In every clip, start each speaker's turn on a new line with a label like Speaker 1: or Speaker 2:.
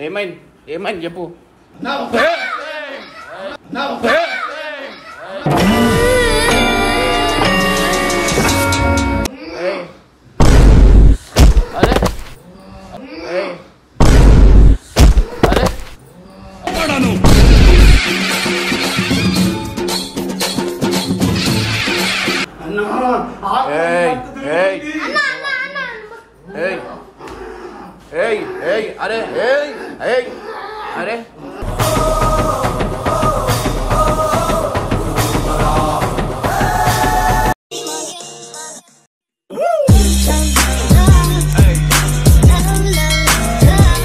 Speaker 1: ఏమైంది ఏమైంది చెప్పు. అరే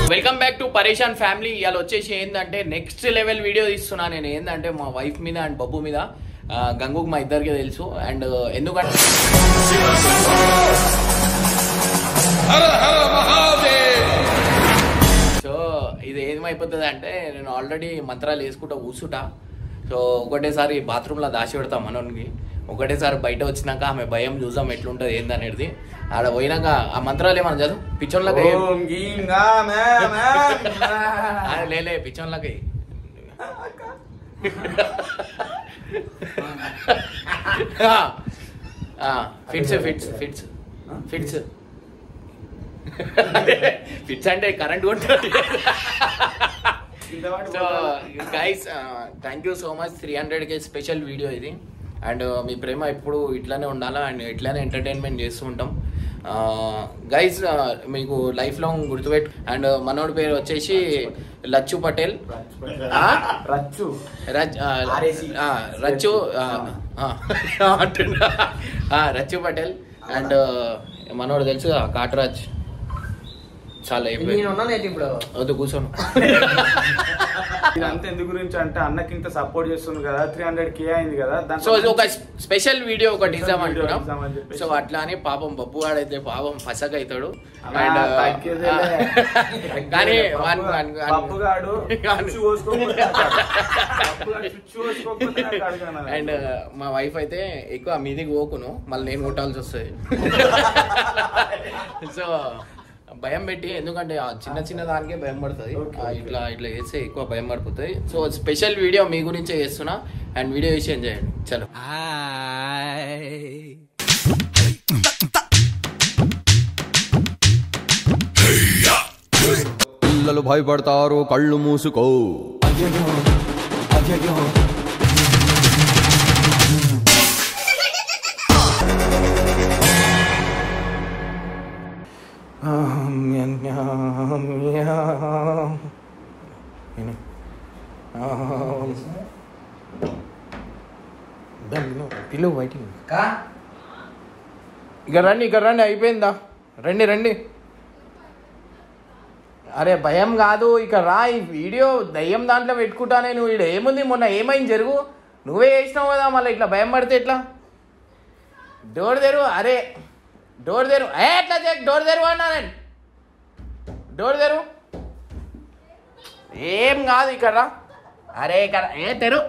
Speaker 1: వెల్కమ్ బ్యాక్ టు పరేషాన్ ఫ్యామిలీ. ఇవాళ వచ్చేసి ఏంటంటే నెక్స్ట్ లెవెల్ వీడియో తీస్తున్నా నేను. ఏంటంటే మా వైఫ్ మీద అండ్ బబ్బు మీద. గంగుకు మా ఇద్దరికి తెలుసు. అండ్ ఎందుకంటే సో ఇది ఏమైపోతుంది అంటే నేను ఆల్రెడీ మంత్రాలు వేసుకుంటా కూర్చుంటా. సో ఒకటేసారి బాత్రూంలో దాచి పెడతా మనోనికి. ఒకటేసారి బయట వచ్చినాక ఆమె భయం చూసాం ఎట్లుంటుంది ఏందనేది. ఆడ పోయినాక ఆ మంత్రాలు ఏమన్నా చదువు పిచ్చోన్లకి లేలే పిచ్చోన్లకి fits fits fits fits fits అంటే కరెంట్ కొట్టాడు. So guys thank you so much. 300K special video ఇది. అండ్ మీ ప్రేమ ఎప్పుడు ఇట్లానే ఉండాలా అండ్ ఇట్లానే ఎంటర్టైన్మెంట్ చేస్తూ ఉంటాం గైస్. మీకు లైఫ్ లాంగ్ గుర్తుపెట్టు. అండ్ మనోడి పేరు వచ్చేసి లచ్చు పటేల్. రచ్చు పటేల్. అండ్ మనోడు తెలుసు కాటరాజ్. చాలా వద్దు కూర్చోను.
Speaker 2: ఇదంతా ఎందు గురించి అంటే అన్నకి ఇంత సపోర్ట్ చేస్తుంది కదా, 300K అయింది కదా.
Speaker 1: సో ఇది ఒక స్పెషల్ వీడియో ఒకటి ఇద్దాం అంటున్నాం. సో అట్లా అని పాపం బబ్బు వాడైతే పాపం ఫసక్ అవుతాడు. కానీ అండ్ మా వైఫ్ అయితే ఎక్కువ మీదికి పోకును, మళ్ళీ నేను కొట్టాల్సి వస్తుంది. సో భయం పెట్టి, ఎందుకంటే చిన్న చిన్న దానికే భయం పడుతుంది. ఇట్లా ఇట్లా చేస్తే ఎక్కువ భయం పడిపోతుంది. సో స్పెషల్ వీడియో మీ గురించే చేస్తున్నా. అండ్ వీడియో చేసి ఎంజాయ్ చేయండి. చలో.
Speaker 3: పిల్లలు భయపడతారు, కళ్ళు మూసుకో.
Speaker 1: పిలువు బయటికి. ఇక్కడ రండి, ఇక్కడ రండి. అయిపోయిందా? రండి రండి. అరే భయం కాదు, ఇక్కడ రా. ఈ వీడియో దయ్యం దాంట్లో పెట్టుకుంటానే. నువ్వు ఇక్కడ ఏముంది, మొన్న ఏమైంది జరుగు. నువ్వే చేసినావు కదా, మళ్ళీ ఇట్లా భయం పడితే ఎట్లా? డోర్ తెరు. అరే డోర్ తెరు. ఎట్లా డోర్ తెరు అన్నా నేను. డోర్ తెరు. ఏం కాదు, ఇక్కడ రా. అరే ఇక్కడ తెరు.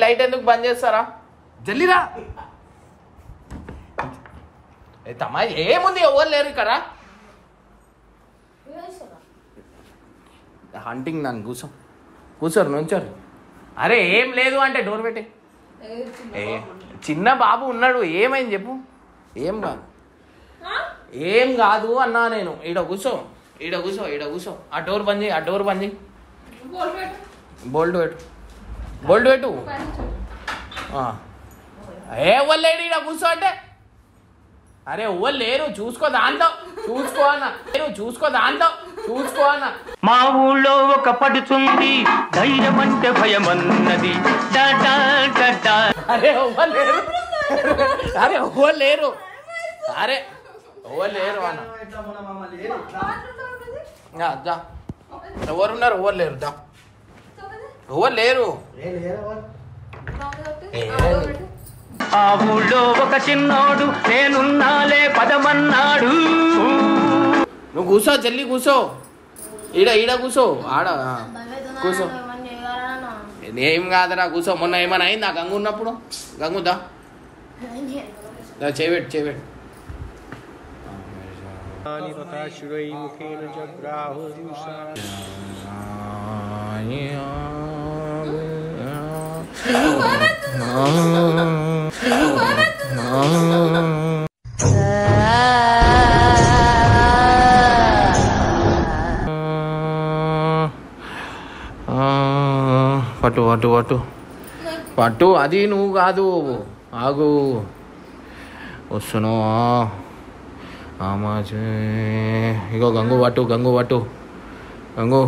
Speaker 1: లైట్ ఎందుకు బంద్ చేస్తారా? జల్లిరా. తమ్మా ఏముంది, ఎవరు లేరు ఇక్కడ. హంటింగ్ నన్ను కూర్చోరు నుంచోరు. అరే ఏం లేదు అంటే డోర్ పెట్టే. చిన్న బాబు ఉన్నాడు, ఏమైంది చెప్పు. ఏం కాదు, ఏం కాదు అన్నా నేను. ఈడ కూర్చో, ఈడ కూర్చో, ఈడ కూర్చో. ఆ డోర్ బంద్ చేయి, ఆ డోర్ బంద్ చేయి. బోల్ట్ పెట్టు, బోల్ట్ పెట్టు. ఎవరు లేడు ఈడ కూర్చో అంటే. అరే ఎవరు లేరు, చూసుకో దాంట్లో, చూసుకో అన్న. చూసుకో దాంట్లో, చూసుకో అన్న.
Speaker 4: మా ఊళ్ళో ఒక పడుతుంది ధైర్యం అంటే భయం అన్నది.
Speaker 1: అరే ఎవరు లేరు, అరే ఎవరు లేరు, అరే ఎవరు లేరు అన్న. ఎవరున్నారు, ఎవరు లేరు. దా ఎవరు లేరు.
Speaker 4: ఆ ఊళ్ళో ఒక చిన్నోడు నేనున్నాలే పదమన్నాడు.
Speaker 1: నువ్వు కూర్చో, జల్లి కూర్చో. ఈడ ఈడ కూర్చో ఆడ కూర్చో. ఏం కాదురా కూర్చో. మొన్న ఏమైనా అయిందా గంగు ఉన్నప్పుడు? గంగుదా చేయబెట్టు చేయబెట్టు. పట్టు పట్టు పట్టు పట్టు. అది నువ్వు కాదు, ఆగు వస్తున్నావు. ఇగో గంగు పట్టు, గంగు పట్టు, గంగు.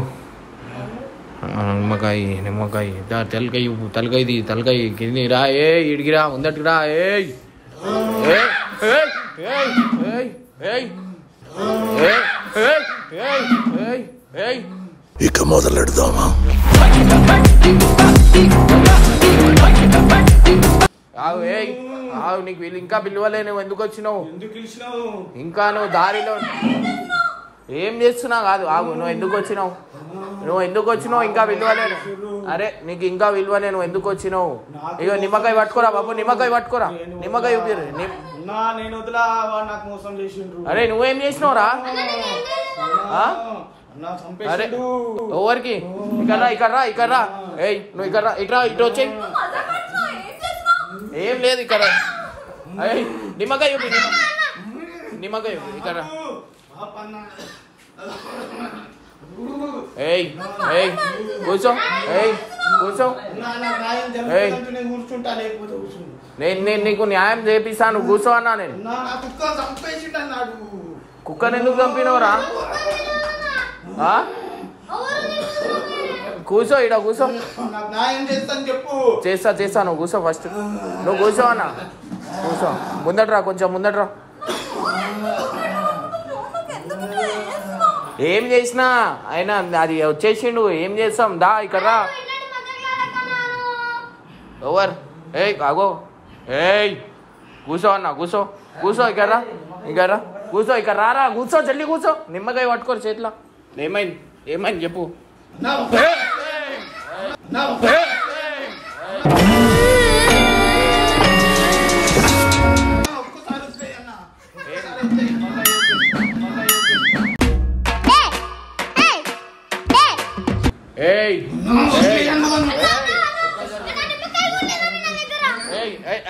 Speaker 1: నిమ్మకాయ నిమ్మకాయ తలకాయ తలకాయది తలకాయ కింది రా. ఏ ఇడిగిరా ముందటికి రా.
Speaker 5: ఇక మొదలెడదామా?
Speaker 1: నీకు వీళ్ళు ఇంకా పిలవలే, నువ్వు ఎందుకు వచ్చినావు? ఇంకా నువ్వు దారిలో ఏం చేస్తున్నావు కాదు. ఆగు, నువ్వు ఎందుకు వచ్చినావు? నువ్వు ఎందుకు వచ్చినావు? ఇంకా విలువలేను. అరే నీకు ఇంకా విలువలే, నువ్వు ఎందుకు వచ్చినావు? ఇక నిమ్మకాయ పట్టుకోరా బాబు, నిమ్మకాయ పట్టుకోరా. నిమ్మకాయ చూపిరు. అరే నువ్వేం చేసినావురా? అరే ఎవరికి? ఇక్కడ రా ఇక్కడ రా ఇక్కడ రా. ఏయ్ నువ్వు ఇక్కడ రా, ఇట్రా ఇటు వచ్చేయి. ఏం లేదు ఇక్కడ. నిమ్మకాయ చూపి, నిమ్మకాయ చూపి ఇక్కడ. ఏయ్ ఏయ్ కూర్చో, ఏయ్ కూర్చో. నేను నీకు న్యాయం చేపిస్తాను, కూర్చో అన్నా. నేను కుక్కను ఎందుకు చంపినవురా? కూర్చో ఇడ కూర్చో. చేస్తా చేస్తా, నువ్వు కూర్చో ఫస్ట్. నువ్వు కూర్చో అన్న, కూర్చో. ముందట్రా, కొంచెం ముందట్రా. ఏం చేసినా ఆయన అది వచ్చేసిండు, ఏం చేస్తాం? దా ఇక్కడ రా. ఓవర్. ఏయ్ కాగో, ఏయ్ కూర్చో అన్న, కూర్చో కూర్చో. ఇక్కడ రా, ఇక్కడ రా, కూర్చో. ఇక్కడ రారా, కూర్చో, జల్లి కూర్చో. నిమ్మకాయ పట్టుకోరు చేతిలో. ఏమైంది ఏమైంది చెప్పు.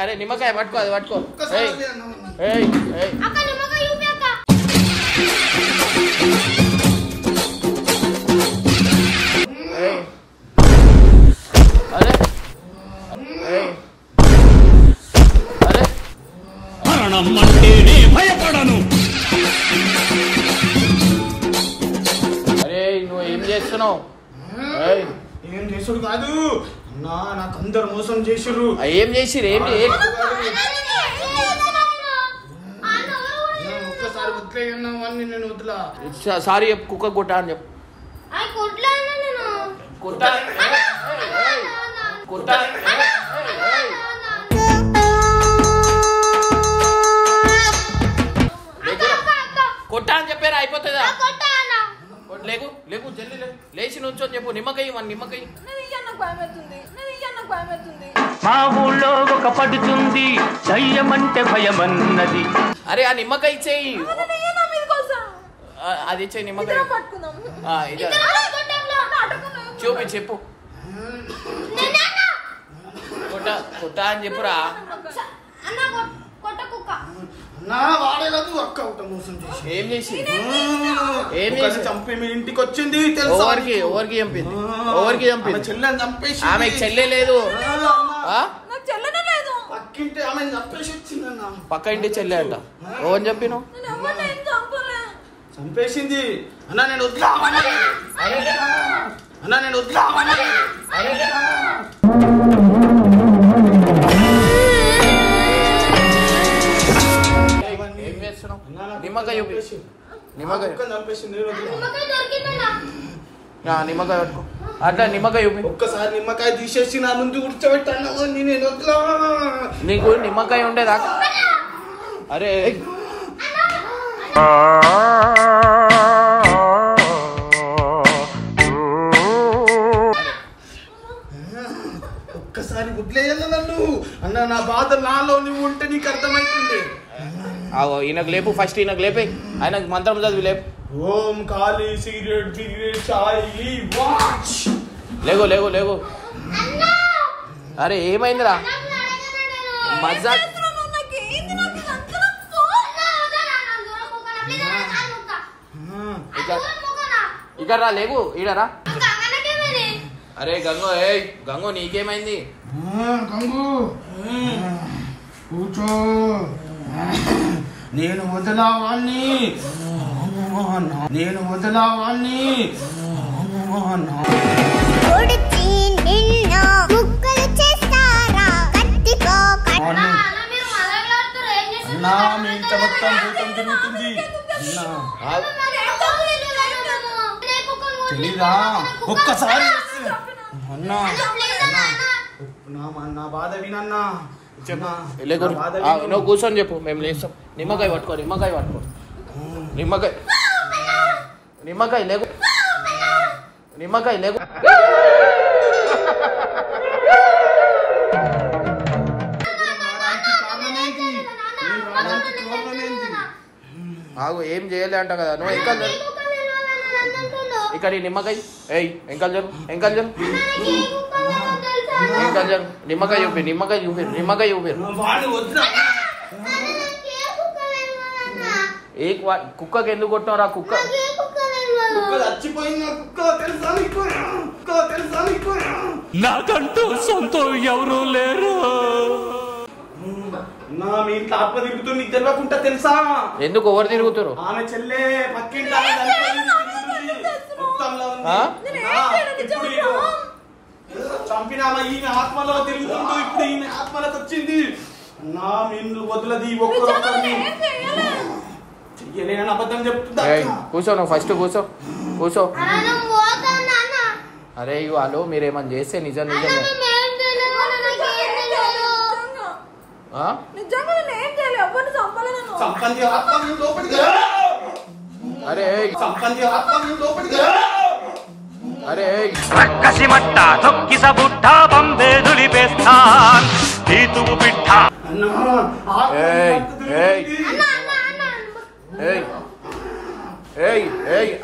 Speaker 1: అరే నిమ్మకాయ పట్టుకో, అది పట్టుకో.
Speaker 5: అంటేనే భయపడను.
Speaker 1: అరే నువ్వు ఏం చేస్తున్నావు?
Speaker 2: ఏం చేసుడు కాదు అన్నా, నాకు అందరు మోసం చేసిర్రు.
Speaker 1: ఏం చేసిర్రు? ఏం
Speaker 2: ఒక్కసారి వదిలేయన్నావని నేను వదిలా.
Speaker 1: సారీ చెప్పు, కుక్క కొట్టా అని చెప్పు. కొట్టా అని చెప్పారా? అయిపోతుందా? లేకు లేకు, జల్లి లేచి నుంచో చెప్పు. నిమ్మకాయ మన నిమ్మకాయ.
Speaker 4: మా ఊళ్ళో ఒక పడుతుంది ధైర్యం అంటే భయమన్నది.
Speaker 1: అరే ఆ నిమ్మకాయ ఇచ్చేయి, అది ఇచ్చేయి నిమ్మకాయ. చూపి చెప్పు. కొట్ట అని చెప్పురా. ఏం చేసి
Speaker 2: చంపి మీ ఇంటికి వచ్చింది.
Speaker 1: ఎవరికి ఎవరికి చంపింది? ఎవరికి చంపింది?
Speaker 2: చెల్లెని చంపేసి.
Speaker 1: ఆమెకు చెల్లె లేదు,
Speaker 2: పక్కింటి ఆమె చంపేసి వచ్చిందన్న.
Speaker 1: పక్క ఇంటి చెల్లె అంట. ఎవరు చెప్పినావు?
Speaker 2: చంపేసింది అన్నా. నేను వద్దా అన్నా, నేను వద్దా.
Speaker 1: ఏం చేస్తున్నావు? నిమ్మకాయ చూపి. నిమ్మకాయ నిమ్మకాయ పట్టుకో. అట్లా నిమ్మకాయ చూపి.
Speaker 2: ఒక్కసారి నిమ్మకాయ తీసేసి నా ముందు కూర్చోబెట్టాను. నేను వద్దా.
Speaker 1: నీకు నిమ్మకాయ ఉండేదాకా. అరే
Speaker 2: ఒక్కసారి వదిలేయన్న నన్ను అన్న. నా బాధ నాలో నువ్వు ఉంటే నీకు అర్థమవుతుంది.
Speaker 1: ఈయనకు లేపు, ఫస్ట్ ఈయనకు లేపే, ఆయనకు మంత్రం చదివి లేపు.
Speaker 2: ఓం ఖాళీ సిగరెట్ గిగరెట్ చాయ్ వాచ్.
Speaker 1: లేగో లేగో లేగో. అరే ఏమైందిరా? మజాక్ ఇక్కడ రా, లేకు ఈడరా. అరే గంగో, ఏ గంగో నీకేమైంది?
Speaker 2: గంగు కూర్చో. నేను వదలావాణ్ణి. అన్నా మీ ఇంత మొత్తం భూతం తిరుగుతుంది తెలీదా? ఒక్కసారి అన్నా నా బాధ వినన్నా.
Speaker 1: నువ్వు కూర్చొని చెప్పు, మేము లేస్తాం. నిమ్మకాయ పట్టుకో, నిమ్మకాయ పట్టుకో, నిమ్మకాయ నిమ్మకాయ లేకు, నిమ్మకాయ లేకు. ఆగు, ఏం చేయలే అంట కదా నువ్వు. ఎంకల్ జరు ఇక్కడ, నిమ్మకాయ. ఏయ్ ఎంకల్ జరు, ఎంకల్ జరు, ఎంకల్ జరు. నిమ్మకాయ చూపి, నిమ్మకాయ చూపి, నిమ్మకాయ చూపి. ఏ కుక్కకి ఎందుకు కొట్టినరా? కుక్క
Speaker 5: నాకంటూ సొంతం ఎవరు లేరు.
Speaker 2: నా మీ ఇంట్లో ఆత్మ తిరుగుతుంది, నీకు తెలియకుండా తెలుసా?
Speaker 1: ఎందుకు ఎవరు తిరుగుతారు?
Speaker 2: ఆమె చెల్లె పక్కింటి చంపినామా ఈమె ఆత్మలో తిరుగుతుంటూ ఇప్పుడు ఈమె ఆత్మలకు వచ్చింది. నా మీన్లు వదలది ఒక్కరొక్కరిని చెయ్యలేనని అబద్ధం చెప్తుందా?
Speaker 1: కూర్చో, నువ్వు ఫస్ట్ కూర్చో, కూర్చో. అరే వాళ్ళు మీరేమని చేస్తే నిజం నిజం. అరే అరే
Speaker 4: కసిమట్ట తొక్కిస బుట్ట బంబే దులిపేస్తాన్ తీతువు పిట్ట.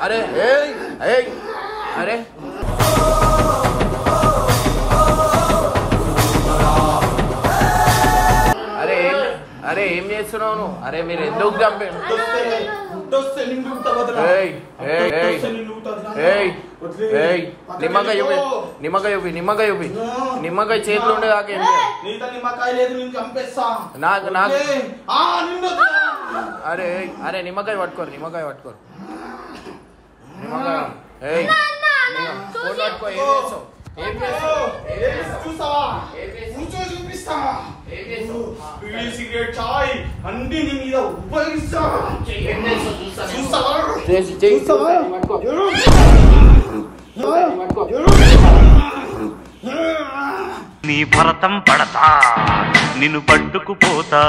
Speaker 1: అరే అరే అరే ఏం చేస్తున్నావు నువ్వు? అరే మీరు ఎందుకు చంపారు? నిమ్మకాయ చూపి, నిమ్మకాయ చూపి, నిమ్మకాయ చూపి. నిమ్మకాయ చేతిలో ఉండే దాకా నాకు నాకు. అరే అరే నిమ్మకాయ పట్టుకోరు, నిమ్మకాయ పట్టుకోరు, నిమ్మకాయ. పట్టుకో. ఏం చేస్తావు?
Speaker 2: సిగరెట్ చాయ్ అన్ని నీ మీద ఉపయోగిస్తా.
Speaker 4: నీ భరతం పడతా నిన్ను పట్టుకుపోతా.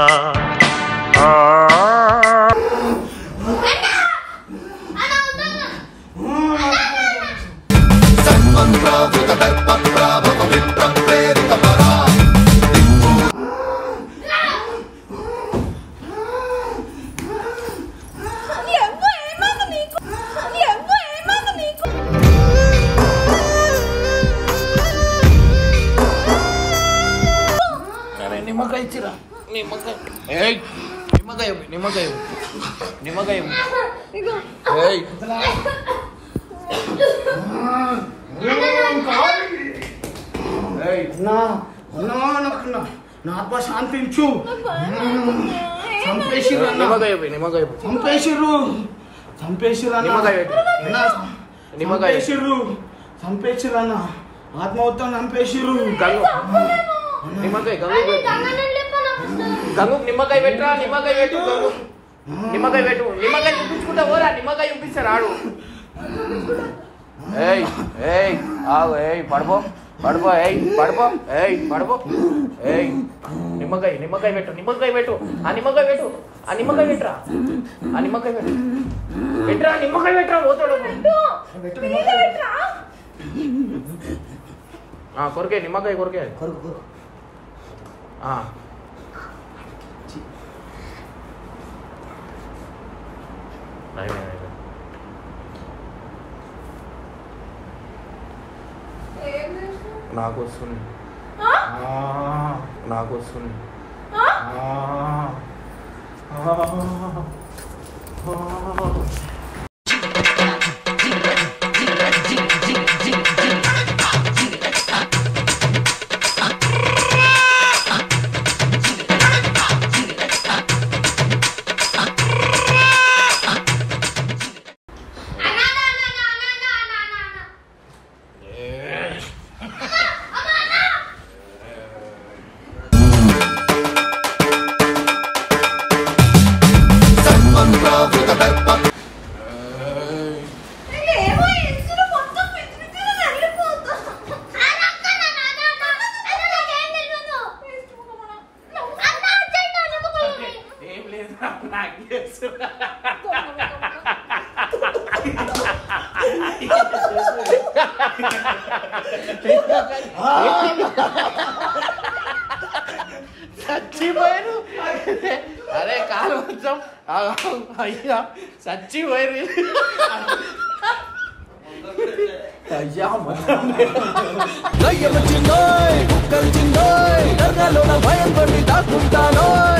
Speaker 1: నిమ్మకాయ ఇచ్చిరా, నిమ్మకాయ. నిమ్మకాయ నిమ్మకాయ నిమ్మకాయ.
Speaker 2: నా ఆత్మ శాంతించు. చంపేసిర్రు,
Speaker 1: నిమ్మకాయ నిమ్మకాయ
Speaker 2: చంపేసిర్రు, చంపేసిర్రు అన్న. చంపేసిర్రు, చంపేసిర్రు అన్న. ఆత్మ మొత్తం చంపేసిర్రు.
Speaker 1: నిమ్మకాయ గంగు గంగు నిమ్మకాయ పెట్టరా, నిమ్మకాయ పెట్టు గంగు, నిమ్మకాయ పెట్టు. నిమ్మకాయ చూపించుకుంటా పోరా, నిమ్మకాయ చూపిస్తారు ఆడు. పడిపో పడిపో, పడిపో, పడిపో. నిమ్మకాయ నిమ్మకాయ పెట్టు, నిమ్మకాయ పెట్టు. ఆ నిమ్మకాయ పెట్టు, ఆ నిమ్మకాయ పెట్టరా, ఆ నిమ్మకాయ పెట్టు, పెట్టరా, నిమ్మకాయ పెట్టరా. పోతాడు కొరికే నిమ్మకాయ కొరికే
Speaker 6: కొరకు
Speaker 1: నాకు వస్తుంది నాకు వస్తుంది చచ్చిపోయారు అరే కాలు కొంచెం అయ్యా చచ్చిపోయారు అయ్యా
Speaker 3: దయ్యం వచ్చిందోయ్ కుక్కలు చిందోయ్ దర్గాలోన భయం పడి దాక్కుంటానోయ్